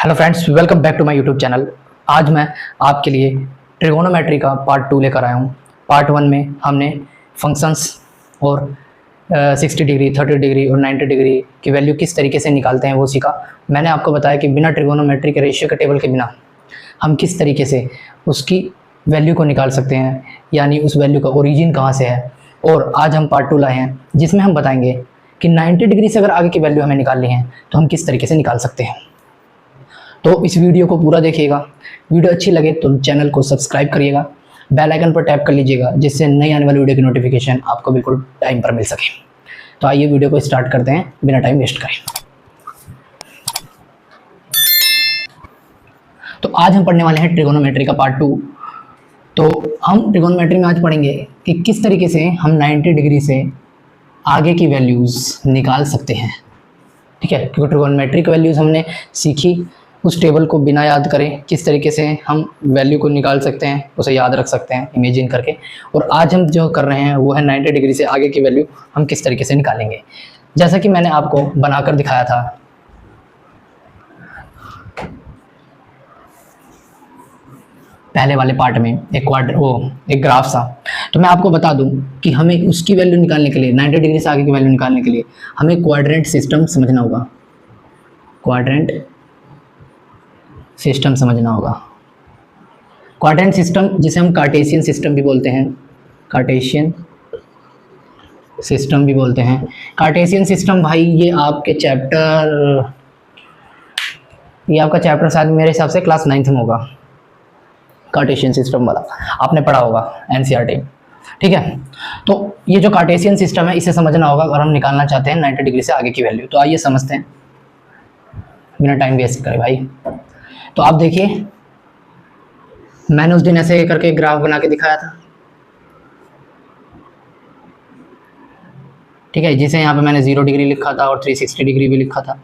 Hello friends, welcome back to my YouTube channel. आज मैं आपके लिए ट्रिगोनोमेट्री का पार्ट 2 लेकर आया हूँ। पार्ट 1 में हमने फंक्शंस और 60 डिग्री, 30 डिग्री और 90 डिग्री की वैल्यू किस तरीके से निकालते हैं वो सीखा। मैंने आपको बताया कि बिना ट्रिगोनोमेट्री के रेशियो के टेबल के बिना हम किस तरीके से उसकी वैल्यू को निकाल सकते हैं, यानी उस वैल्यू का ओरिजिन कहाँ से है। और आज हम पार्ट 2 लाए हैं जिसमें हम बताएंगे कि 90 डिग्री से अगर आगे की वैल्यू हमें निकालनी है तो हम किस तरीके से निकाल सकते हैं। तो इस वीडियो को पूरा देखिएगा। वीडियो अच्छी लगे तो चैनल को सब्सक्राइब करिएगा, बेल आइकन पर टैप कर लीजिएगा जिससे नई आने वाली वीडियो की नोटिफिकेशन आपको बिल्कुल टाइम पर मिल सके। तो आइए वीडियो को स्टार्ट करते हैं बिना टाइम वेस्ट करें। तो आज हम पढ़ने वाले हैं ट्रिगोनोमेट्री का पार्ट 2। तो हम ट्रिगोनोमेट्री में आज पढ़ेंगे कि किस तरीके से हम 90 डिग्री से आगे की वैल्यूज़ निकाल सकते हैं। ठीक है, क्योंकि ट्रिगोनोमेट्री की वैल्यूज़ हमने सीखी, उस टेबल को बिना याद करें किस तरीके से हम वैल्यू को निकाल सकते हैं, उसे याद रख सकते हैं इमेजिन करके। और आज हम जो कर रहे हैं वो है 90 डिग्री से आगे की वैल्यू हम किस तरीके से निकालेंगे। जैसा कि मैंने आपको बनाकर दिखाया था पहले वाले पार्ट में, एक ग्राफ सा। तो मैं आपको बता दूं कि हमें उसकी वैल्यू निकालने के लिए, 90 डिग्री से आगे की वैल्यू निकालने के लिए हमें क्वाड्रेंट सिस्टम समझना होगा। क्वाड्रेंट सिस्टम समझना होगा। क्वाड्रेंट सिस्टम जिसे हम कार्टेशियन सिस्टम भी बोलते हैं, कार्टेशियन सिस्टम भी बोलते हैं। कार्टेशियन सिस्टम भाई ये आपका चैप्टर शायद मेरे हिसाब से क्लास 9th में होगा। कार्टेशियन सिस्टम वाला आपने पढ़ा होगा एनसीईआरटी। ठीक है, तो ये जो कार्टेशियन सिस्टम है इसे समझना होगा अगर हम निकालना चाहते हैं 90 डिग्री से आगे की वैल्यू। तो आइए समझते हैं बिना टाइम वेस्ट करे भाई। तो आप देखिए, मैंने उस दिन ऐसे करके ग्राफ बना के दिखाया था। ठीक है, जिसे यहाँ पे मैंने 0 डिग्री लिखा था और 360 डिग्री भी लिखा था।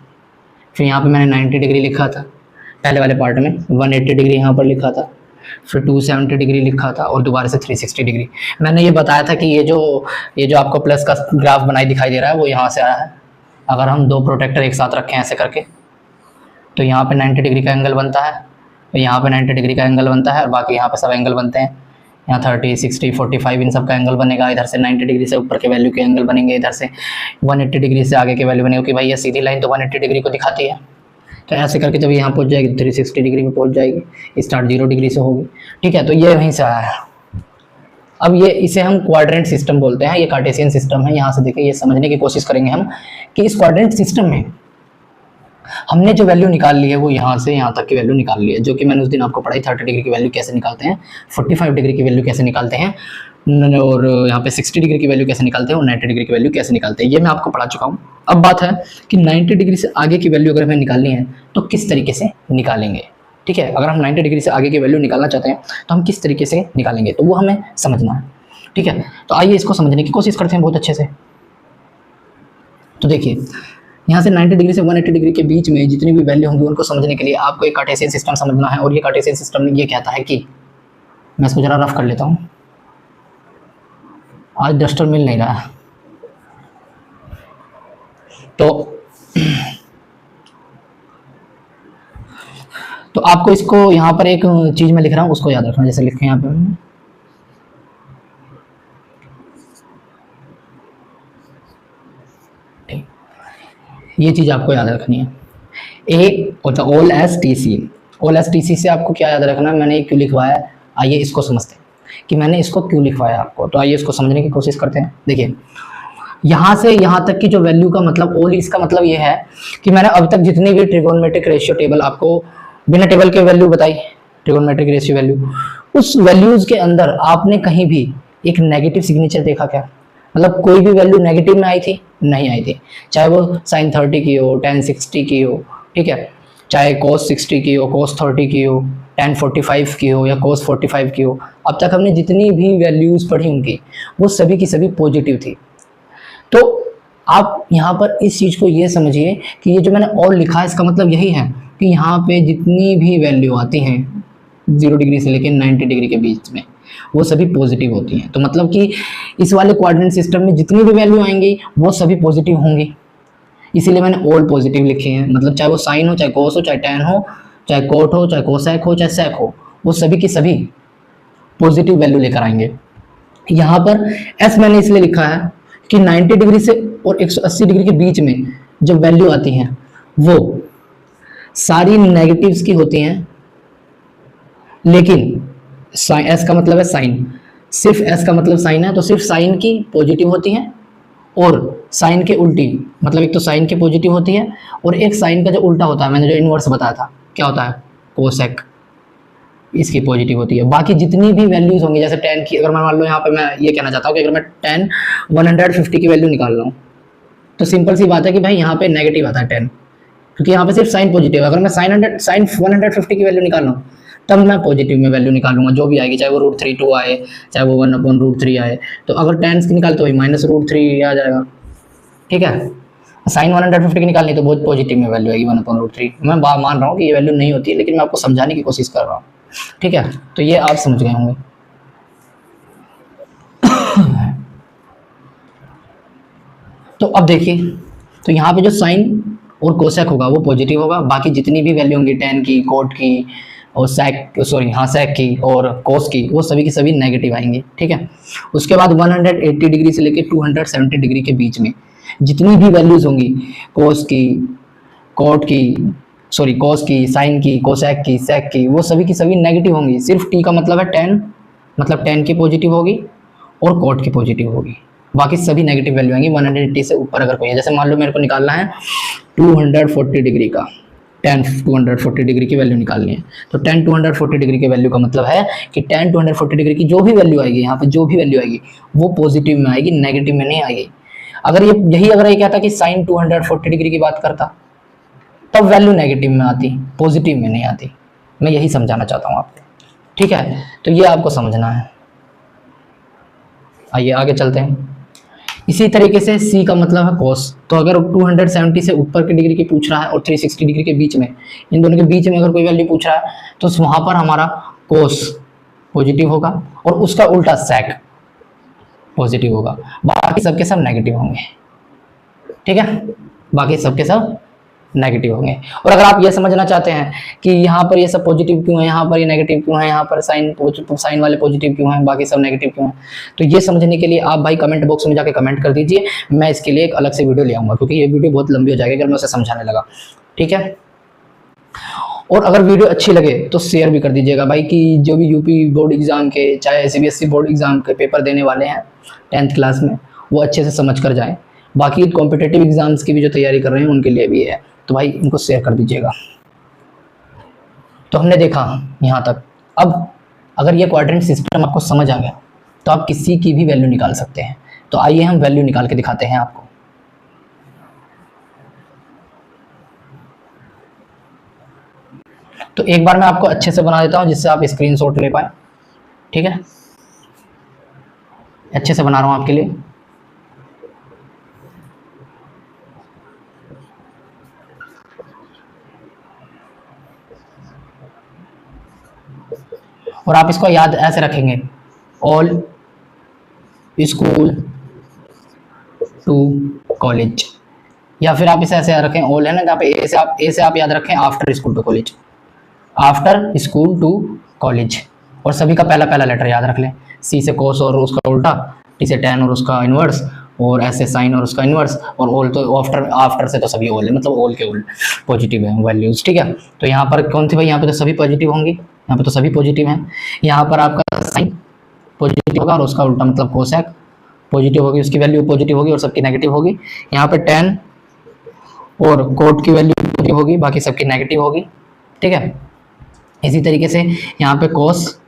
फिर यहाँ पे मैंने 90 डिग्री लिखा था पहले वाले पार्ट में, 180 डिग्री यहाँ पर लिखा था, फिर 270 डिग्री लिखा था और दोबारा से 360 डिग्री। मैंने ये बताया था कि ये जो आपको प्लस का ग्राफ बनाई दिखाई दे रहा है वो यहाँ से आया है। अगर हम दो प्रोटेक्टर एक साथ रखें ऐसे करके तो यहाँ पे 90 डिग्री का एंगल बनता है, यहाँ पे 90 डिग्री का एंगल बनता है और बाकी यहाँ पे सब एंगल बनते हैं। यहाँ 30, 60, 45 इन सब का एंगल बनेगा। इधर से 90 डिग्री से ऊपर के वैल्यू के एंगल बनेंगे, इधर से 180 डिग्री से आगे के वैल्यू बनेगी। कि भाई ये सीधी लाइन तो 180 डिग्री को दिखाती है। तो ऐसे करके जब यहाँ पहुँच जाएगी 360 डिग्री में पहुँच जाएगी, स्टार्ट 0 डिग्री से होगी। ठीक है, तो ये वहीं से आया है। अब इसे हम क्वाड्रेंट सिस्टम बोलते हैं, ये कार्टेशियन सिस्टम है। यहाँ से देखिए, ये समझने की कोशिश करेंगे हम कि इस क्वाड्रेंट सिस्टम में हमने जो वैल्यू निकाल ली है वो यहाँ से यहाँ तक की वैल्यू निकाल ली है, जो कि मैंने उस दिन आपको पढ़ाई। 30 डिग्री की वैल्यू कैसे निकालते हैं, 45 डिग्री की वैल्यू कैसे निकालते हैं, और यहाँ पे 60 डिग्री की वैल्यू कैसे निकालते हैं और 90 डिग्री की वैल्यू कैसे निकालते हैं, ये मैं आपको पढ़ा चुका हूँ। अब बात है कि 90 डिग्री से आगे की वैल्यू अगर हमें निकालनी है तो किस तरीके से निकालेंगे। ठीक है, अगर हम 90 डिग्री से आगे की वैल्यू निकालना चाहते हैं तो हम किस तरीके से निकालेंगे, तो वो हमें समझना है। ठीक है, तो आइए इसको समझने की कोशिश करते हैं बहुत अच्छे से। तो देखिए, यहाँ से 90 डिग्री से 180 डिग्री के बीच में जितनी भी वैल्यू होंगी उनको समझने के लिए आपको एक कार्टेशियन सिस्टम समझना है। और ये कार्टेशियन सिस्टम ये कहता है कि, मैं इसको ज़रा रफ कर लेता हूँ, आज डस्टर मिल नहीं रहा है। तो आपको इसको यहाँ पर एक चीज़ मैं लिख रहा हूँ उसको याद रखना। जैसे लिखे यहाँ पे, ये चीज़ आपको याद रखनी है। ए होता ओल एस टी सी। ओल एस टी सी से आपको क्या याद रखना है, मैंने क्यों लिखवाया। आइए इसको समझते हैं कि मैंने इसको क्यों लिखवाया आपको। तो आइए इसको समझने की कोशिश करते हैं। देखिए, यहाँ से यहाँ तक की जो वैल्यू का मतलब ओल, इसका मतलब ये है कि मैंने अब तक जितनी भी ट्रिगोनोमेट्रिक रेशियो टेबल आपको बिना टेबल के वैल्यू बताई, ट्रिगोनोमेट्रिक रेशियो वैल्यू, उस वैल्यूज के अंदर आपने कहीं भी एक नेगेटिव सिग्नेचर देखा क्या? मतलब कोई भी वैल्यू नेगेटिव में आई थी? नहीं आई थी। चाहे वो sin 30 की हो, tan 60 की हो, ठीक है, चाहे cos 60 की हो, cos 30 की हो, tan 45 की हो या cos 45 की हो, अब तक हमने जितनी भी वैल्यूज़ पढ़ी उनकी वो सभी की सभी पॉजिटिव थी। तो आप यहाँ पर इस चीज़ को ये समझिए कि ये जो मैंने और लिखा है इसका मतलब यही है कि यहाँ पे जितनी भी वैल्यू आती हैं 0 डिग्री से लेकर 90 डिग्री के बीच में वो सभी पॉजिटिव होती हैं। तो मतलब कि इस वाले क्वाड्रेंट सिस्टम में जितनी भी वैल्यू आएंगी वो सभी पॉजिटिव होंगी, इसीलिए मैंने ऑल पॉजिटिव लिखे हैं। मतलब चाहे वो साइन हो, चाहे कोस हो, चाहे टैन हो, चाहे कोट हो, चाहे कोसेक हो, चाहे सेक हो, वो सभी की सभी पॉजिटिव वैल्यू लेकर आएंगे। यहाँ पर एस मैंने इसलिए लिखा है कि 90 डिग्री से और 180 डिग्री के बीच में जो वैल्यू आती हैं वो सारी नेगेटिव्स की होती हैं, लेकिन एस का मतलब है साइन, सिर्फ एस का मतलब साइन है, तो सिर्फ साइन की पॉजिटिव होती है और साइन के उल्टी, मतलब एक तो साइन की पॉजिटिव होती है और एक साइन का जो उल्टा होता है, मैंने जो इनवर्स बताया था क्या होता है, कोसेक, इसकी पॉजिटिव होती है। बाकी जितनी भी वैल्यूज होंगी, जैसे tan की, अगर मैं मान लो यहाँ पे मैं ये कहना चाहता हूँ कि अगर मैं tan 150 की वैल्यू निकाल रहा हूँ, तो सिंपल सी बात है कि भाई यहाँ पे नेगेटिव आता है 10, क्योंकि यहाँ पे सिर्फ साइन पॉजिटिव है। अगर मैं साइन 150 की वैल्यू निकाल रहा हूँ, तब मैं पॉजिटिव में वैल्यू निकालूंगा जो भी आएगी, चाहे वो √3 आए, चाहे वो 1/√3 आए। तो अगर tan की निकाले तो वही -√3 आ जाएगा, ठीक है। साइन 150 की निकालनी तो बहुत पॉजिटिव में वैल्यू आएगी 1/√3। मैं मान रहा हूँ कि ये वैल्यू नहीं होती है, लेकिन मैं आपको समझाने की कोशिश कर रहा हूँ, ठीक है। तो ये आप समझ गए होंगे। तो अब देखिए, तो यहाँ पे जो साइन और कोसेक होगा वो पॉजिटिव होगा, बाकी जितनी भी वैल्यू होंगी tan की, कोट की और सेक की और कोस की, वो सभी की सभी नेगेटिव आएंगी, ठीक है। उसके बाद 180 डिग्री से लेकर 270 डिग्री के बीच में जितनी भी वैल्यूज होंगी, कोस की, कोट की, कोस की, साइन की, कोसेक की, सेक की, वो सभी की सभी नेगेटिव होंगी। सिर्फ टी का मतलब है tan, मतलब tan की पॉजिटिव होगी और कोट की पॉजिटिव होगी, बाकी सभी नेगेटिव वैल्यू आएंगी 180 से ऊपर अगर कोई है। जैसे मान लो मेरे को निकालना है 240 डिग्री का, tan 240 डिग्री की वैल्यू निकालनी है, तो tan 240 डिग्री की वैल्यू का मतलब है कि tan 240 डिग्री की जो भी वैल्यू आएगी, यहाँ पे जो भी वैल्यू आएगी वो पॉजिटिव में आएगी, नेगेटिव में नहीं आएगी। अगर ये कहता कि साइन 240 डिग्री की बात करता, तब वैल्यू नेगेटिव में आती, पॉजिटिव में नहीं आती। मैं यही समझाना चाहता हूँ आपको, ठीक है। तो ये आपको समझना है। आइए आगे चलते हैं। इसी तरीके से C का मतलब है कोस, तो अगर 270 से ऊपर की डिग्री की पूछ रहा है और 360 डिग्री के बीच में, इन दोनों के बीच में अगर कोई वैल्यू पूछ रहा है, तो वहां पर हमारा कोस पॉजिटिव होगा और उसका उल्टा सेक पॉजिटिव होगा, बाकी सबके सब नेगेटिव होंगे, ठीक है। बाकी सबके सब नेगेटिव होंगे। और अगर आप ये समझना चाहते हैं कि यहाँ पर ये सब पॉजिटिव क्यों है, यहाँ पर ये नेगेटिव क्यों है, यहाँ पर साइन वाले पॉजिटिव क्यों हैं, बाकी सब नेगेटिव क्यों हैं, तो ये समझने के लिए आप भाई कमेंट बॉक्स में जाके कमेंट कर दीजिए। मैं इसके लिए एक अलग से वीडियो ले आऊँगा, क्योंकि ये वीडियो बहुत लंबी हो जाएगी अगर मैं उसे समझाने लगा, ठीक है। और अगर वीडियो अच्छी लगे तो शेयर भी कर दीजिएगा भाई, कि जो भी यूपी बोर्ड एग्जाम के, चाहे CBSE बोर्ड एग्जाम के पेपर देने वाले हैं 10th क्लास में, वो अच्छे से समझ कर जाएँ। बाकी कॉम्पिटिटिव एग्जाम्स की भी जो तैयारी कर रहे हैं उनके लिए भी है, तो भाई इनको शेयर कर दीजिएगा। तो हमने देखा यहाँ तक। अब अगर ये क्वाड्रेंट सिस्टम आपको समझ आ गया, तो आप किसी की भी वैल्यू निकाल सकते हैं। तो आइए हम वैल्यू निकाल के दिखाते हैं आपको। तो एक बार मैं आपको अच्छे से बना देता हूँ जिससे आप स्क्रीनशॉट ले पाए, ठीक है। अच्छे से बना रहा हूँ आपके लिए। और आप इसको याद ऐसे रखेंगे, ऑल स्कूल टू कॉलेज, या फिर आप इसे ऐसे रखें, ऑल है ना, यहाँ पे ए से आप याद रखें after school to college, after school to college. और सभी का पहला पहला लेटर याद रख लें, सी से कोस और उसका उल्टा, टी से टैन और उसका इनवर्स, और ऐसे साइन और उसका इनवर्स, और ऑल तो आफ्टर से तो सभी ऑल है, मतलब ऑल के ऑल पॉजिटिव है वैल्यूज, ठीक है। तो यहाँ पर कौन थी भाई, यहाँ पे तो सभी पॉजिटिव होंगी, यहाँ पे तो सभी पॉजिटिव हैं। यहाँ पर आपका साइन पॉजिटिव होगा और उसका उल्टा मतलब कोसेक पॉजिटिव होगी, उसकी वैल्यू पॉजिटिव होगी और सबकी नेगेटिव होगी। यहाँ पे टैन और कोट की वैल्यू पॉजिटिव होगी, बाकी सबकी नेगेटिव होगी, ठीक है। इसी तरीके से यहाँ पे कोस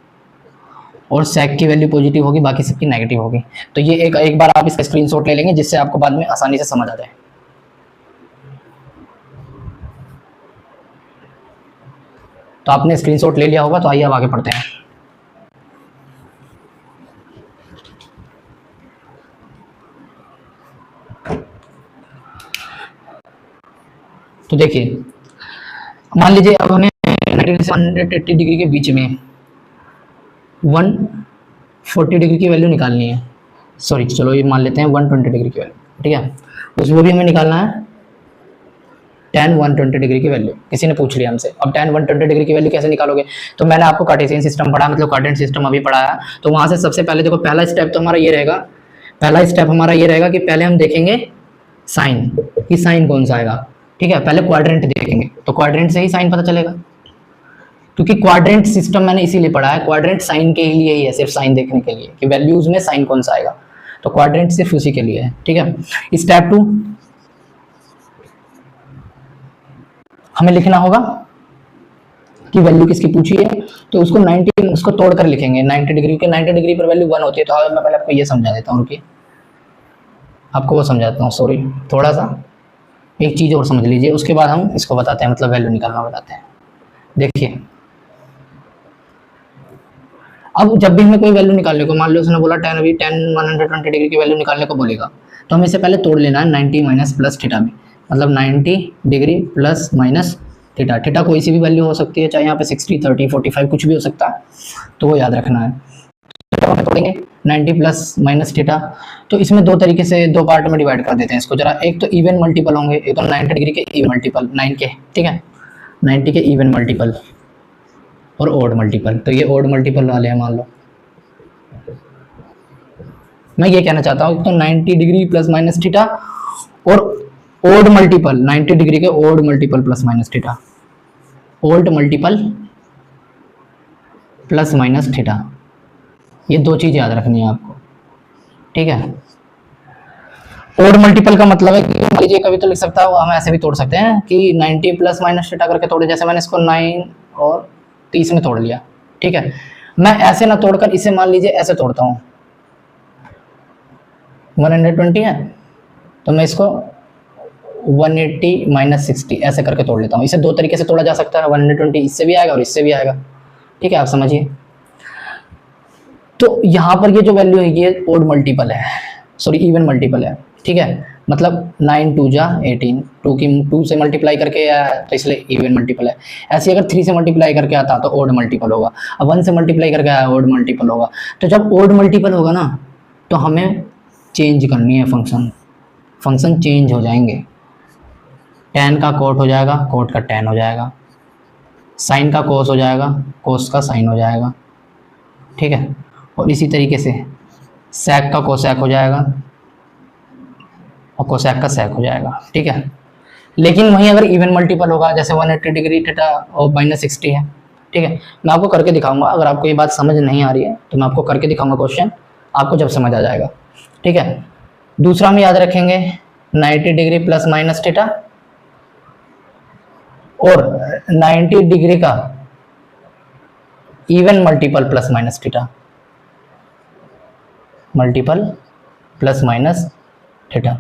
और सेक की वैल्यू पॉजिटिव होगी, बाकी सबकी नेगेटिव होगी। तो ये एक बार आप इसका स्क्रीनशॉट ले लेंगे, जिससे आपको बाद में आसानी से समझ आ जाए। तो आपने स्क्रीनशॉट ले लिया होगा, तो आइए अब आगे पढ़ते हैं। तो देखिए, मान लीजिए अब हमें 180 डिग्री के बीच में 140 डिग्री की वैल्यू निकालनी है। सॉरी, चलो ये मान लेते हैं 120 डिग्री की वैल्यू, ठीक है। उसको भी हमें निकालना है tan 120 डिग्री की वैल्यू किसी ने पूछ लिया हमसे। अब tan 120 डिग्री की वैल्यू कैसे निकालोगे? तो मैंने आपको कार्टेशियन सिस्टम पढ़ा, मतलब क्वाड्रेंट सिस्टम अभी पढ़ाया। तो वहां से सबसे पहले देखो, पहला स्टेप तो हमारा ये रहेगा, पहला स्टेप हमारा ये रहेगा कि पहले हम देखेंगे साइन, कि साइन कौन सा आएगा। ठीक है, पहले क्वाड्रेंट देखेंगे, तो क्वाड्रेंट से ही साइन पता चलेगा, क्योंकि क्वाड्रेंट सिस्टम मैंने इसीलिए पढ़ा है, क्वाड्रेंट साइन के लिए ही है, सिर्फ साइन देखने के लिए कि वैल्यूज में साइन कौन सा आएगा। तो क्वाड्रेंट सिर्फ उसी के लिए है। ठीक है, स्टेप 2 हमें लिखना होगा कि वैल्यू किसकी पूछी है, तो उसको 90 उसको तोड़कर लिखेंगे। 90 डिग्री के 90 डिग्री पर वैल्यू 1 होती है। तो मैं पहले आपको ये समझा देता हूँ, रुकिए आपको वो समझाता हूँ, सॉरी थोड़ा सा एक चीज़ और समझ लीजिए, उसके बाद हम इसको बताते हैं, मतलब वैल्यू निकालना बताते हैं। देखिए, अब जब भी हमें कोई वैल्यू निकालने को, मान लो उसने बोला 10 अभी 10 120 डिग्री की वैल्यू निकालने को बोलेगा, तो हमें इसे पहले तोड़ लेना है 90 माइनस प्लस थीटा में, मतलब 90 degree plus minus theta. Theta कोई सी भी वैल्यू हो सकती है, चाहे यहाँ पे 60 30 45 कुछ भी हो सकता है, तो वो याद रखना है। तो हम तोड़ेंगे 90 प्लस माइनस थीटा, तो इसमें दो तरीके से दो पार्ट में डिवाइड कर देते हैं इसको जरा। एक तो इवन मल्टीपल होंगे, एक तो 90 डिग्री के इवन मल्टीपल 9 के, ठीक है 90 के इवन मल्टीपल और ओड मल्टीपल। तो ये ओड मल्टीपल वाले हैं, मान लो मैं ये कहना चाहता हूँ, तो 90 डिग्री प्लस माइनस थीटा और ओड मल्टीपल 90 डिग्री के odd multiple plus minus theta, old multiple plus minus theta, ये दो चीज याद रखनी है आपको। ठीक है, ओड मल्टीपल का मतलब है कि मान लीजिए कभी तो लिख सकता है, हम ऐसे भी तोड़ सकते हैं कि 90 प्लस माइनस थीटा करके तोड़े, जैसे मैंने इसको 9 और 30 में तोड़ लिया। ठीक है, मैं ऐसे ना तोड़कर इसे मान लीजिए ऐसे तोड़ता हूँ, 120 है तो मैं इसको 180 माइनस 60 ऐसे करके तोड़ लेता हूँ। इसे दो तरीके से तोड़ा जा सकता है, 120 इससे भी आएगा और इससे भी आएगा। ठीक है, आप समझिए। तो यहाँ पर ये जो वैल्यू है ये ओड मल्टीपल है, सॉरी इवन मल्टीपल है। ठीक है, मतलब 9 2 जा 18, 2 की 2 से मल्टीप्लाई करके आया तो इसलिए इवन मल्टीपल है। ऐसे अगर 3 से मल्टीप्लाई करके आता तो ओड मल्टीपल होगा, अब 1 से मल्टीप्लाई करके आया ओड मल्टीपल होगा। तो जब ओड मल्टीपल होगा ना, तो हमें चेंज करनी है फंक्शन चेंज हो जाएंगे। tan का कोट हो जाएगा, कोट का tan हो जाएगा, साइन का कोस हो जाएगा, कोस का साइन हो जाएगा। ठीक है, और इसी तरीके से sec का कोसेक हो जाएगा और कोसेक का sec हो जाएगा। ठीक है, लेकिन वहीं अगर इवन मल्टीपल होगा, जैसे 180 डिग्री थीटा और माइनस 60 है। ठीक है, मैं आपको करके दिखाऊंगा, अगर आपको ये बात समझ नहीं आ रही है तो मैं आपको करके दिखाऊंगा क्वेश्चन, आपको जब समझ आ जाएगा। ठीक है, दूसरा हम याद रखेंगे 90 डिग्री प्लस माइनस थीटा और 90 डिग्री का even multiple plus minus theta, multiple plus minus theta.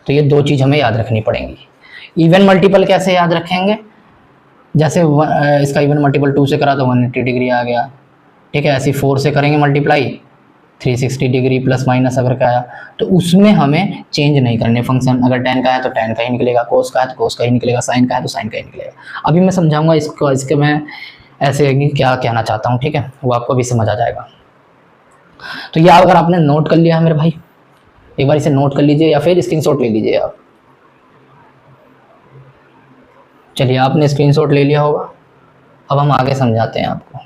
तो ये दो चीज हमें याद रखनी पड़ेंगी। इवन मल्टीपल कैसे याद रखेंगे, जैसे इसका इवन मल्टीपल 2 से करा तो 180 डिग्री आ गया। ठीक है, ऐसे 4 से करेंगे मल्टीप्लाई 360 डिग्री प्लस माइनस अगर का आया, तो उसमें हमें चेंज नहीं करने फंक्शन। अगर tan का है तो tan का ही निकलेगा, कोस का है तो कोस का ही निकलेगा, साइन का है तो साइन का ही निकलेगा। अभी मैं समझाऊंगा इसको, इसके मैं ऐसे क्या कहना चाहता हूँ। ठीक है, वो आपको भी समझ आ जाएगा। तो ये अगर आपने नोट कर लिया है मेरे भाई, एक बार इसे नोट कर लीजिए या फिर स्क्रीनशॉट ले लीजिए आप। चलिए, आपने स्क्रीनशॉट ले लिया होगा, अब हम आगे समझाते हैं आपको।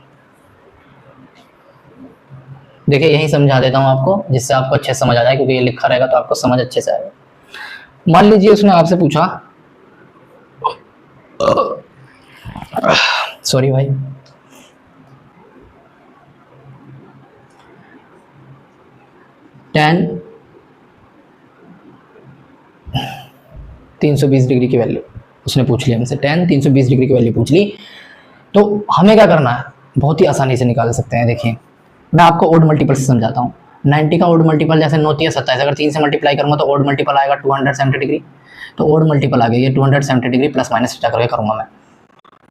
देखिए, यही समझा देता हूँ आपको, जिससे आपको अच्छे से समझ आ जाए, क्योंकि ये लिखा रहेगा तो आपको समझ अच्छे से आएगा। मान लीजिए उसने आपसे पूछा, सॉरी भाई, tan 320 डिग्री की वैल्यू उसने पूछ लिया हमसे, tan 320 डिग्री की वैल्यू पूछ ली, तो हमें क्या करना है, बहुत ही आसानी से निकाल सकते हैं। देखिए, मैं आपको ओड मल्टीपल से समझाता हूँ। 90 का ओड मल्टीपल जैसे 9 3 27, अगर 3 से मल्टीप्लाई करूँगा तो ओड मल्टीपल आएगा 270 डिग्री। तो ओड मल्टीपल आ गया, ये 270 डिग्री प्लस माइनस थीटा करके करूँगा मैं,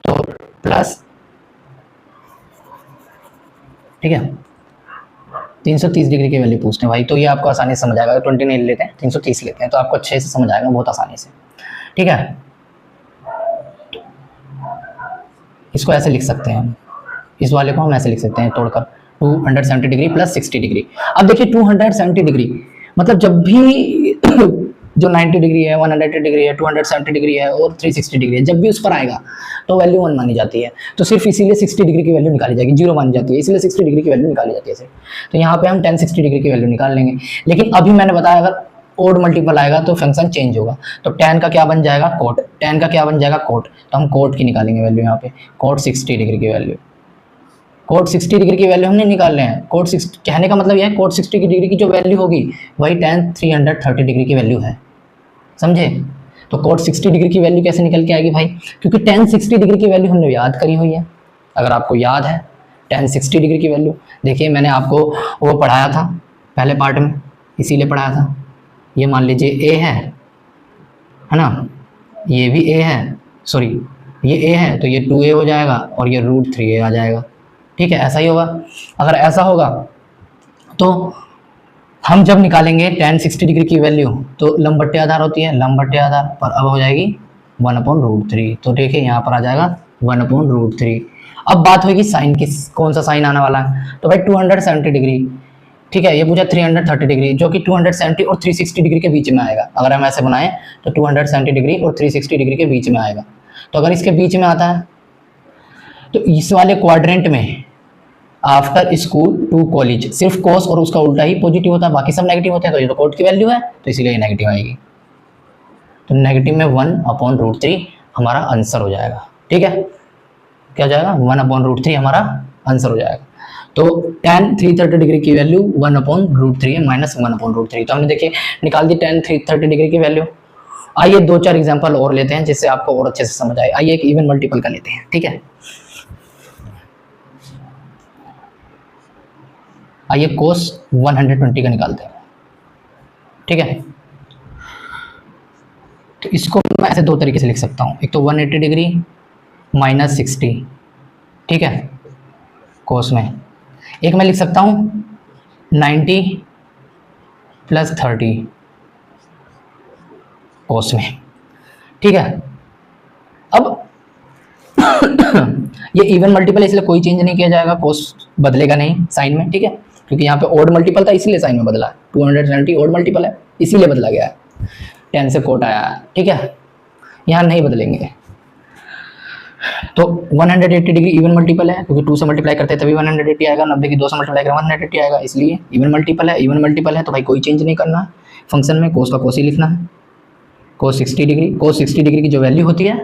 तो प्लस, ठीक है 330 डिग्री की वैल्यू पूछते हैं भाई, तो ये आपको आसानी से समझ आएगा। 20 नहीं लेते हैं, 330 लेते हैं, तो आपको अच्छे से समझ आएगा बहुत आसानी से। ठीक है, इसको ऐसे लिख सकते हैं हम, इस वाले को हम ऐसे लिख सकते हैं तोड़कर, 270 डिग्री प्लस 60 डिग्री। अब देखिए 270 डिग्री मतलब जब भी जो 90 डिग्री है, 180 डिग्री है, 270 डिग्री है और 360 डिग्री है, जब भी उस पर आएगा तो वैल्यू 1 मानी जाती है। तो सिर्फ इसीलिए 60 डिग्री की वैल्यू निकाली जाएगी, 0 मानी जाती है, इसलिए 60 डिग्री की वैल्यू निकाली जाती है सिर्फ। तो यहाँ पे हम tan 60 डिग्री की वैल्यू निकाल लेंगे। लेकिन अभी मैंने बताया अगर ओड मल्टीपल आएगा तो फंक्शन चेंज होगा। तो tan का क्या बन जाएगा, कोट, tan का क्या बन जाएगा, कोट। तो हम कोट की निकालेंगे वैल्यू यहाँ पे, कोट 60 डिग्री की वैल्यू। कोट 60 डिग्री की वैल्यू हमने निकाल रहे हैं। कोट 60 कहने का मतलब यह है कोट 60 डिग्री की जो वैल्यू होगी वही tan 330 डिग्री की वैल्यू है, समझे। तो कोट 60 डिग्री की वैल्यू कैसे निकल के आएगी भाई, क्योंकि tan 60 डिग्री की वैल्यू हमने याद करी हुई है। अगर आपको याद है tan 60 डिग्री की वैल्यू, देखिए मैंने आपको वो पढ़ाया था पहले पार्ट में, इसीलिए पढ़ाया था। ये मान लीजिए a है ना, ये भी a है, सॉरी ये a है तो ये 2a हो जाएगा और ये √3a आ जाएगा, ठीक है। ऐसा ही होगा। अगर ऐसा होगा तो हम जब निकालेंगे tan 60 डिग्री की वैल्यू तो लंब बट्टे आधार होती है, लंब बट्टे आधार पर अब हो जाएगी 1/√3। तो देखिए यहाँ पर आ जाएगा 1/√3। अब बात होगी साइन की, कौन सा साइन आने वाला है, तो भाई 270 डिग्री, ठीक है। ये पूछा 330 डिग्री, जो कि 270 और 360 डिग्री के बीच में आएगा। अगर हम ऐसे बनाएं तो 270 डिग्री और 360 डिग्री के बीच में आएगा। तो अगर इसके बीच में आता है तो इस वाले क्वाड्रेंट में आफ्टर स्कूल टू कॉलेज सिर्फ कोस और उसका उल्टा ही पॉजिटिव होता है, बाकी सब नेगेटिव होते हैं। तो ये तो कोट की वैल्यू है तो इसीलिए ये नेगेटिव आएगी। तो नेगेटिव में 1/√3 हमारा आंसर हो जाएगा, ठीक है। क्या हो जाएगा, 1/√3 हमारा आंसर हो जाएगा। तो tan 330 डिग्री की वैल्यू 1/√3 है, -1/√3। तो हमने देखिए निकाल दी tan 330 डिग्री की वैल्यू। आइए 2-4 एग्जांपल और लेते हैं जिससे आपको और अच्छे से समझ आए। आइए एक इवन मल्टीपल का लेते हैं, ठीक है। आइए cos 120 का निकालते हैं, ठीक है। तो इसको मैं ऐसे 2 तरीके से लिख सकता हूँ, एक तो 180 डिग्री -60, ठीक है, कोस में। एक मैं लिख सकता हूँ 90 + 30 कोस में, ठीक है। अब ये इवन मल्टीपल है इसलिए कोई चेंज नहीं किया जाएगा, कोस बदलेगा नहीं साइन में, ठीक है, क्योंकि यहाँ पे ओड मल्टीपल था इसलिए साइन में बदला। 270 ओड मल्टीपल है इसीलिए बदला गया है, tan से कोट आया है, ठीक है। यहाँ नहीं बदलेंगे। तो 180 डिग्री इवन मल्टीपल है क्योंकि 2 से मल्टीप्लाई करते हैं तभी 180 आएगा, 90 की 2 से मल्टीप्लाई करें 180 आएगा, इसलिए इवन मल्टीपल है। इवन मल्टीपल है तो भाई कोई चेंज नहीं करना है फंक्शन में, कोस का कोस ही लिखना है। कोस 60 डिग्री, कोस 60 डिग्री की जो वैल्यू होती है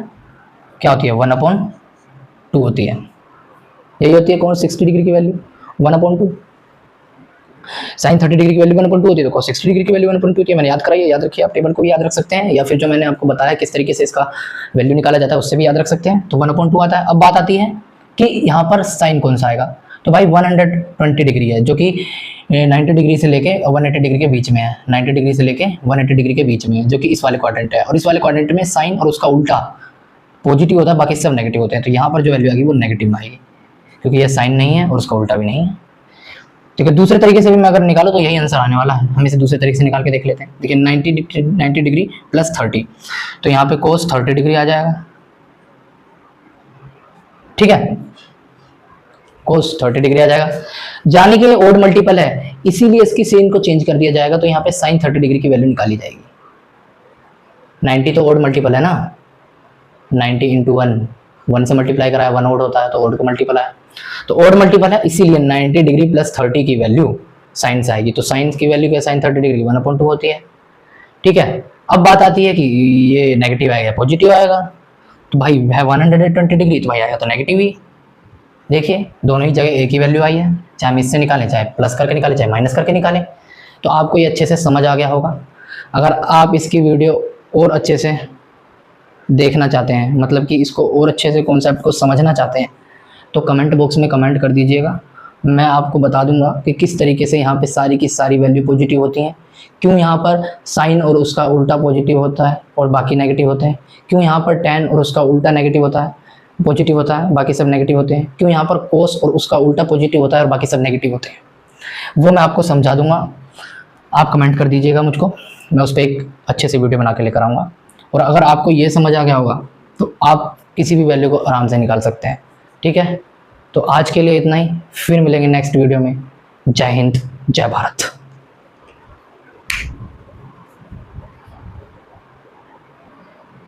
क्या होती है, 1/2 होती है। यही होती है कोस 60 डिग्री की वैल्यू 1/2। साइन 30 डिग्री की वैल्यू 1/2 होती है तो कोस 60 डिग्री की वैल्यू 1/2 होती है। मैंने याद कराई, याद रखिए। आप टेबल को भी याद रख सकते हैं या फिर जो मैंने आपको बताया किस तरीके से इसका वैल्यू निकाला जाता है उससे भी याद रख सकते हैं। तो 1/2 आता है। अब बात आती है कि यहाँ पर साइन कौन सा आएगा, तो भाई 120 डिग्री है जो कि 90 डिग्री से लेके 180 डिग्री के बीच में है, 90 डिग्री से लेके 180 डिग्री के बीच में है, जो कि इस वाले क्वाड्रेंट है। और इस वाले क्वाड्रेंट में साइन और उसका उल्टा पॉजिटिव होता है, बाकी सब नेगेटिव होते हैं। तो यहाँ पर जो वैल्यू आएगी वो नेगेटिव में आएगी क्योंकि ये साइन नहीं है और उसका उल्टा भी नहीं है, ठीक है। दूसरे तरीके से भी मैं अगर निकालूं तो यही आंसर आने वाला है। हम इसे दूसरे तरीके से निकाल के देख लेते हैं। देखिए 90 डिग्री + 30, तो यहाँ पे कोस 30 डिग्री आ जाएगा, ठीक है। कोस 30 डिग्री आ जाएगा। जाने के लिए ओड मल्टीपल है इसीलिए इसकी साइन को चेंज कर दिया जाएगा, तो यहाँ पे साइन 30 डिग्री की वैल्यू निकाली जाएगी। 90 तो ओड मल्टीपल है ना, 90 × 1 से मल्टीप्लाई करा है, 1 ओड होता है तो ओड का मल्टीपल है, तो ओड मल्टीपल है इसीलिए 90 डिग्री + 30 की वैल्यू साइन से आएगी। तो साइन की वैल्यू क्या, साइन 30 डिग्री 1/2 होती है, ठीक है। अब बात आती है कि ये नेगेटिव आएगा पॉजिटिव आएगा, तो भाई है 120 डिग्री तो भाई आएगा तो नेगेटिव ही। देखिए दोनों ही जगह एक ही वैल्यू आई है, चाहे हम इससे निकालें, चाहे प्लस करके निकालें, चाहे माइनस करके निकालें। तो आपको ये अच्छे से समझ आ गया होगा। अगर आप इसकी वीडियो और अच्छे से देखना चाहते हैं, मतलब कि इसको और अच्छे से कॉन्सेप्ट को समझना चाहते हैं, तो कमेंट बॉक्स में कमेंट कर दीजिएगा। मैं आपको बता दूंगा कि किस तरीके से यहाँ पे सारी की सारी वैल्यू पॉजिटिव होती हैं, क्यों यहाँ पर साइन और उसका उल्टा पॉजिटिव होता है और बाकी नेगेटिव होते हैं, क्यों यहाँ पर tan और उसका उल्टा नेगेटिव होता है, पॉजिटिव होता है, बाकी सब नेगेटिव होते हैं, क्यों यहाँ पर कोस और उसका उल्टा पॉजिटिव होता है और बाकी सब नेगेटिव होते हैं, वो मैं आपको समझा दूंगा। आप कमेंट कर दीजिएगा मुझको, मैं उस पर एक अच्छे से वीडियो बना के लेकर आऊँगा। और अगर आपको ये समझ आ गया होगा तो आप किसी भी वैल्यू को आराम से निकाल सकते हैं, ठीक है। तो आज के लिए इतना ही, फिर मिलेंगे नेक्स्ट वीडियो में। जय हिंद, जय भारत।